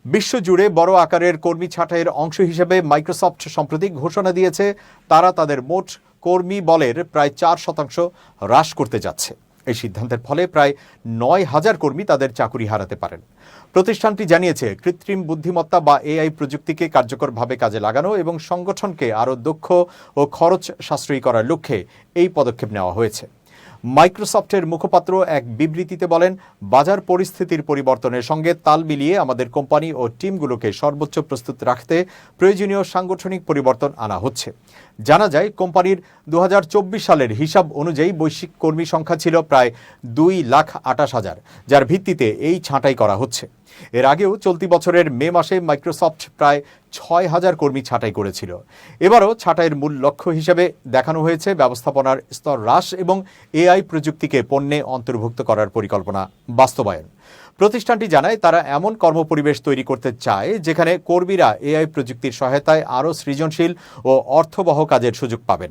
বিশ্বজুড়ে বড় আকারের কর্মী ছাঁটাইয়ের অংশ হিসেবে মাইক্রোসফট সম্প্রতি ঘোষণা দিয়েছে তারা তাদের মোট কর্মী বলের প্রায় 4% হ্রাস করতে যাচ্ছে। এই সিদ্ধান্তের ফলে প্রায় 9,000 কর্মী তাদের চাকরি হারাতে পারেন। প্রতিষ্ঠানটি জানিয়েছে কৃত্রিম বুদ্ধিমত্তা বা এআই প্রযুক্তিকে কার্যকরভাবে কাজে লাগানো এবং সংগঠনকে আরও দক্ষ ও খরচ সাশ্রয়ী করার লক্ষ্যে এই পদক্ষেপ নেওয়া হয়েছে। মাইক্রোসফটের মুখপাত্র এক বিবৃতিতে বলেন, বাজার পরিস্থিতির পরিবর্তনের সঙ্গে তাল মিলিয়ে আমাদের কোম্পানি ও টিমগুলোকে সর্বোচ্চ প্রস্তুত রাখতে প্রয়োজনীয় সাংগঠনিক পরিবর্তন আনা হচ্ছে। জানা যায়, কোম্পানির 2024 সালের হিসাব অনুযায়ী বৈশ্বিক কর্মী সংখ্যা ছিল প্রায় 2,28,000, যার ভিত্তিতে এই ছাঁটাই করা হচ্ছে। এর আগেও চলতি বছরের মে মাসে মাইক্রোসফট প্রায় 6,000 কর্মী ছাঁটাই করেছিল। এবারও ছাঁটাইয়ের মূল লক্ষ্য হিসেবে দেখানো হয়েছে ব্যবস্থাপনার স্তর হ্রাস এবং এআই প্রযুক্তিকে পণ্যে অন্তর্ভুক্ত করার পরিকল্পনা বাস্তবায়ন। প্রতিষ্ঠানটি জানায়, তারা এমন কর্মপরিবেশ তৈরি করতে চায় যেখানে কর্মীরা এআই প্রযুক্তির সহায়তায় আরও সৃজনশীল ও অর্থবহ কাজের সুযোগ পাবেন।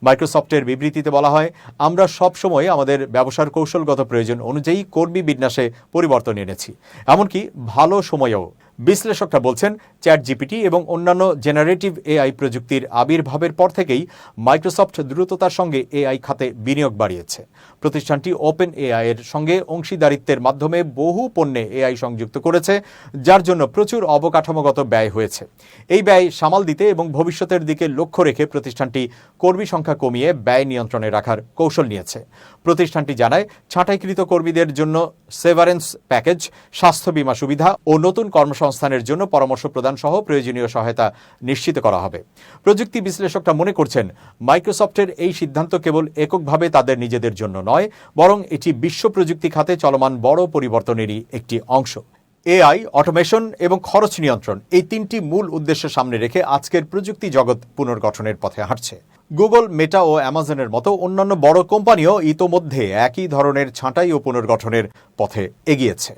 মাইক্রোসফটের বিবৃতিতে বলা হয়, আমরা সবসময় আমাদের ব্যবসার কৌশলগত প্রয়োজন অনুযায়ী কর্মী বিন্যাসে পরিবর্তন এনেছি, এমনকি ভালো সময়েও। বিশ্লেষকরা বলছেন, চ্যাটজিপিটি এবং অন্যান্য জেনারেটিভ এআই প্রযুক্তির আবির্ভাবের পর থেকেই মাইক্রোসফট দ্রুততার সঙ্গে এআই খাতে বিনিয়োগ বাড়িয়েছে। প্রতিষ্ঠানটি ওপেন এআই এর সঙ্গে অংশীদারিত্বের মাধ্যমে বহু পণ্যে এআই সংযুক্ত করেছে, যার জন্য প্রচুর অবকাঠামোগত ব্যয় হয়েছে। এই ব্যয় সামাল দিতে এবং ভবিষ্যতের দিকে লক্ষ্য রেখে প্রতিষ্ঠানটি কর্মী সংখ্যা কমিয়ে ব্যয় নিয়ন্ত্রণে রাখার কৌশল নিয়েছে। প্রতিষ্ঠানটি জানায়, ছাঁটাইকৃত কর্মীদের জন্য সেভারেন্স প্যাকেজ, স্বাস্থ্য বীমা সুবিধা ও নতুন কর্মসংস্থানের জন্য পরামর্শ প্রদান সহ প্রয়োজনীয় সহায়তা নিশ্চিত করা হবে। প্রযুক্তি বিশ্লেষকরা মনে করছেন, মাইক্রোসফটের এই সিদ্ধান্ত কেবল এককভাবে তাদের নিজেদের জন্য নয়, বরং এটি বিশ্ব প্রযুক্তি খাতে চলমান বড় পরিবর্তনেরই একটি অংশ। এআই, অটোমেশন এবং খরচ নিয়ন্ত্রণ, এই তিনটি মূল উদ্দেশ্য সামনে রেখে আজকের প্রযুক্তি জগৎ পুনর্গঠনের পথে হাঁটছে। গুগল, মেটা ও অ্যামাজনের মতো অন্যান্য বড় কোম্পানিও ইতোমধ্যে একই ধরনের ছাঁটাই ও পুনর্গঠনের পথে এগিয়েছে।